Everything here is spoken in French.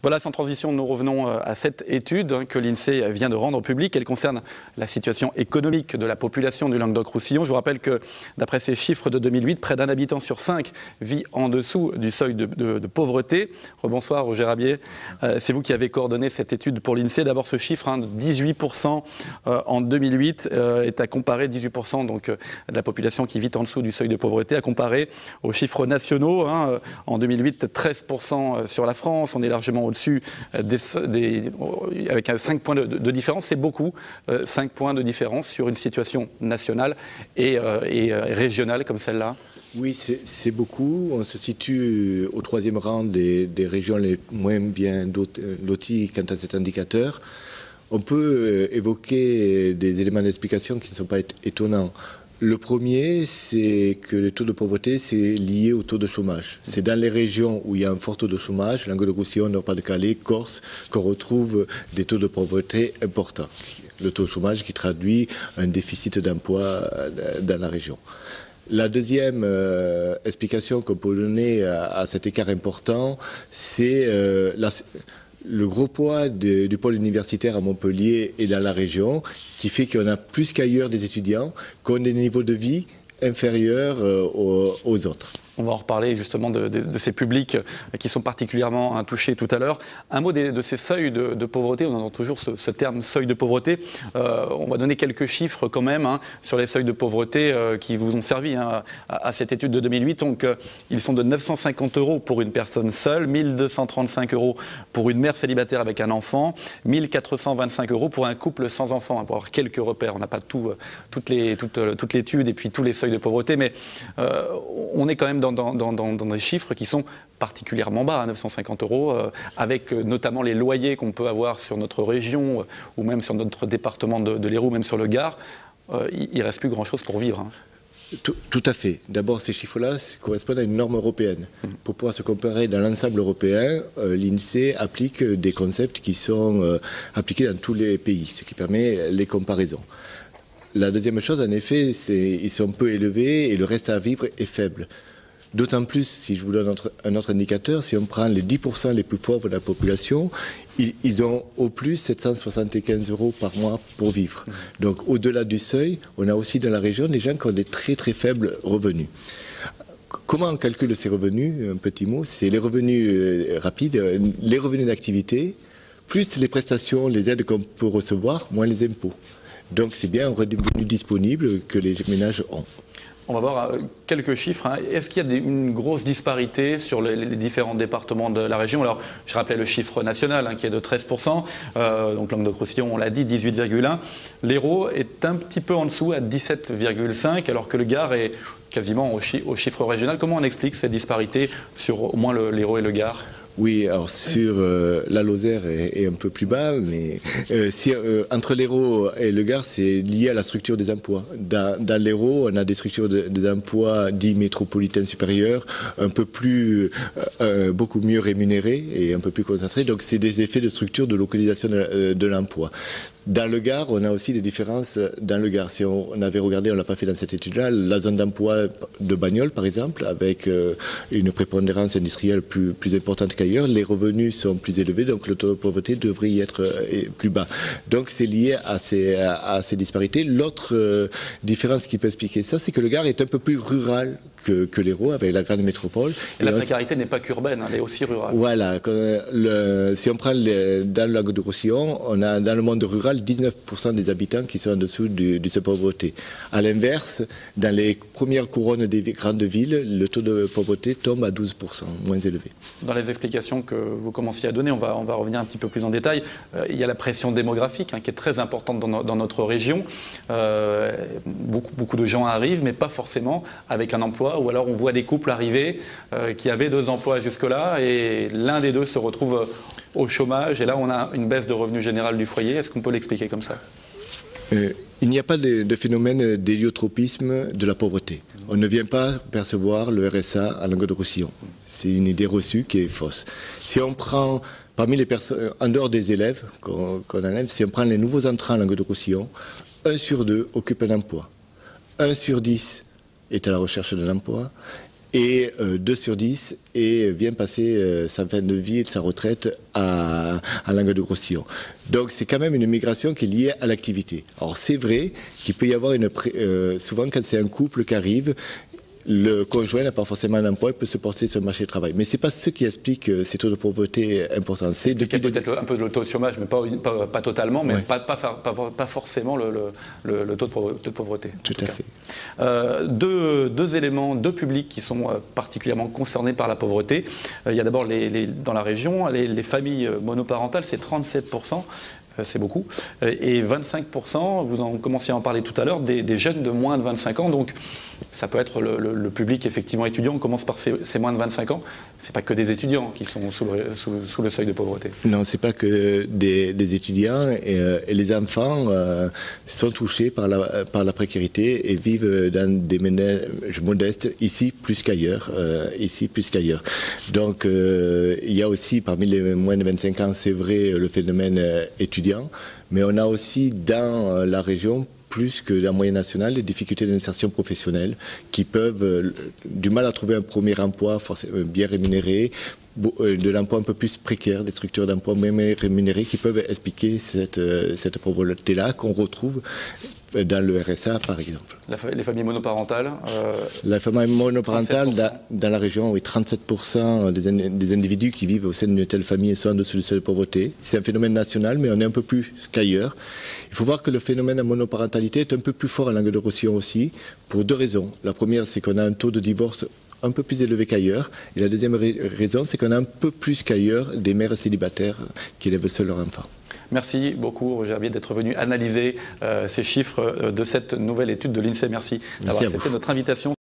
Voilà, sans transition, nous revenons à cette étude que l'INSEE vient de rendre publique. Elle concerne la situation économique de la population du Languedoc-Roussillon. Je vous rappelle que, d'après ces chiffres de 2008, près d'un habitant sur 5 vit en dessous du seuil de pauvreté. Rebonsoir, Roger Rabier. C'est vous qui avez coordonné cette étude pour l'INSEE. D'abord, ce chiffre, 18% en 2008, est à comparer, 18% donc, de la population qui vit en dessous du seuil de pauvreté, à comparer aux chiffres nationaux. En 2008, 13% sur la France. On est largement au-dessus avec 5 points de différence. C'est beaucoup, 5 points de différence sur une situation nationale et régionale comme celle-là. Oui, c'est beaucoup. On se situe au 3e rang des régions les moins bien loties quant à cet indicateur. On peut évoquer des éléments d'explication qui ne sont pas étonnants. Le premier, c'est que le taux de pauvreté, c'est lié au taux de chômage. C'est dans les régions où il y a un fort taux de chômage, Languedoc-Roussillon, Nord-Pas-de-Calais, Corse, qu'on retrouve des taux de pauvreté importants. Le taux de chômage qui traduit un déficit d'emploi dans la région. La deuxième explication qu'on peut donner à cet écart important, c'est le gros poids du pôle universitaire à Montpellier et dans la région, qui fait qu'on a plus qu'ailleurs des étudiants qui ont des niveaux de vie inférieurs aux autres. On va en reparler justement de ces publics qui sont particulièrement touchés tout à l'heure. Un mot de ces seuils de pauvreté, on entend toujours ce terme seuil de pauvreté. On va donner quelques chiffres quand même sur les seuils de pauvreté qui vous ont servi à cette étude de 2008. Donc ils sont de 950 € pour une personne seule, 1235 € pour une mère célibataire avec un enfant, 1425 € pour un couple sans enfant, pour avoir quelques repères. On n'a pas toute l'étude et puis tous les seuils de pauvreté, mais on est quand même dans des chiffres qui sont particulièrement bas, 950 €, avec notamment les loyers qu'on peut avoir sur notre région ou même sur notre département de l'Hérault, même sur le Gard. Il ne reste plus grand-chose pour vivre. Tout à fait. D'abord, ces chiffres-là correspondent à une norme européenne. Pour pouvoir se comparer dans l'ensemble européen, l'INSEE applique des concepts qui sont appliqués dans tous les pays, ce qui permet les comparaisons. La deuxième chose, en effet, ils sont peu élevés et le reste à vivre est faible. D'autant plus, si je vous donne un autre indicateur, si on prend les 10% les plus pauvres de la population, ils ont au plus 775 € par mois pour vivre. Donc au-delà du seuil, on a aussi dans la région des gens qui ont des très très faibles revenus. Comment on calcule ces revenus? Un petit mot, c'est les revenus rapides, les revenus d'activité, plus les prestations, les aides qu'on peut recevoir, moins les impôts. Donc c'est bien un revenu disponible que les ménages ont. On va voir quelques chiffres. Est-ce qu'il y a une grosse disparité sur les différents départements de la région? Alors, je rappelais le chiffre national qui est de 13%. Donc, Languedoc-Roussillon, on l'a dit, 18,1%. L'Hérault est un petit peu en dessous, à 17,5%, alors que le Gard est quasiment au chiffre régional. Comment on explique cette disparité sur au moins l'Hérault et le Gard? Oui, alors sur la Lozère est un peu plus bas, mais entre l'Hérault et le Gard, c'est lié à la structure des emplois. Dans l'Hérault, on a des structures des emplois dits métropolitains supérieurs, un peu plus, beaucoup mieux rémunérés et un peu plus concentrés. Donc c'est des effets de structure de localisation de l'emploi. Dans le Gard, on a aussi des différences dans le Gard. Si on avait regardé, on ne l'a pas fait dans cette étude-là, la zone d'emploi de Bagnols, par exemple, avec une prépondérance industrielle plus importante qu'ailleurs, les revenus sont plus élevés, donc le taux de pauvreté devrait y être plus bas. Donc c'est lié à ces disparités. L'autre différence qui peut expliquer ça, c'est que le Gard est un peu plus rural que l'Hérault, avec la grande métropole. Et la précarité n'est pas qu'urbaine, elle est aussi rurale. Voilà. Si on prend dans le Languedoc-Roussillon, on a dans le monde rural 19% des habitants qui sont en dessous de cette pauvreté. À l'inverse, dans les premières couronnes des grandes villes, le taux de pauvreté tombe à 12%, moins élevé. Dans les explications que vous commenciez à donner, on va revenir un petit peu plus en détail. Il y a la pression démographique qui est très importante dans notre région. Beaucoup de gens arrivent, mais pas forcément avec un emploi, ou alors on voit des couples arriver qui avaient 2 emplois jusque-là et l'un des deux se retrouve au chômage et là on a une baisse de revenu général du foyer. Est-ce qu'on peut l'expliquer comme ça? Il n'y a pas de phénomène d'héliotropisme de la pauvreté. On ne vient pas percevoir le RSA à Languedoc-Roussillon. C'est une idée reçue qui est fausse. Si on prend parmi les personnes, en dehors des élèves qu'on enlève, si on prend les nouveaux entrants à Languedoc-Roussillon, 1 sur 2 occupe un emploi. 1 sur 10 est à la recherche d'un emploi. et 2 sur 10 et vient passer sa fin de vie et de sa retraite à Languedoc-Roussillon. Donc c'est quand même une migration qui est liée à l'activité. Alors c'est vrai qu'il peut y avoir souvent quand c'est un couple qui arrive, le conjoint n'a pas forcément un emploi et peut se porter sur le marché du travail. Mais ce n'est pas ce qui explique ces taux de pauvreté importants. C'est peut-être un peu le taux de chômage, mais pas totalement, mais pas forcément le taux de pauvreté. Tout à fait. Deux éléments, deux publics qui sont particulièrement concernés par la pauvreté. Il y a d'abord dans la région, les familles monoparentales, c'est 37%. C'est beaucoup. Et 25%, vous en commenciez à en parler tout à l'heure, des jeunes de moins de 25 ans. Donc, ça peut être le public effectivement étudiant. On commence par ces moins de 25 ans. Ce n'est pas que des étudiants qui sont sous le seuil de pauvreté. Non, ce n'est pas que des étudiants. Et les enfants sont touchés par la précarité et vivent dans des ménages modestes, ici plus qu'ailleurs. Donc, il y a aussi, parmi les moins de 25 ans, c'est vrai, le phénomène étudiant. Mais on a aussi dans la région, plus que la moyenne nationale, des difficultés d'insertion professionnelle qui peuvent du mal à trouver un premier emploi bien rémunéré, de l'emploi un peu plus précaire, des structures d'emploi moins rémunérées qui peuvent expliquer cette pauvreté-là qu'on retrouve dans le RSA, par exemple. Les familles monoparentales La famille monoparentale, dans la région, oui, 37% des individus qui vivent au sein d'une telle famille sont en dessous du seuil de pauvreté. C'est un phénomène national, mais on est un peu plus qu'ailleurs. Il faut voir que le phénomène de monoparentalité est un peu plus fort à Languedoc-Roussillon aussi, pour 2 raisons. La première, c'est qu'on a un taux de divorce un peu plus élevé qu'ailleurs. Et la deuxième raison, c'est qu'on a un peu plus qu'ailleurs des mères célibataires qui élèvent seuls leurs enfants. Merci beaucoup, Roger Herbiet, d'être venu analyser ces chiffres de cette nouvelle étude de l'INSEE. Merci d'avoir accepté notre invitation.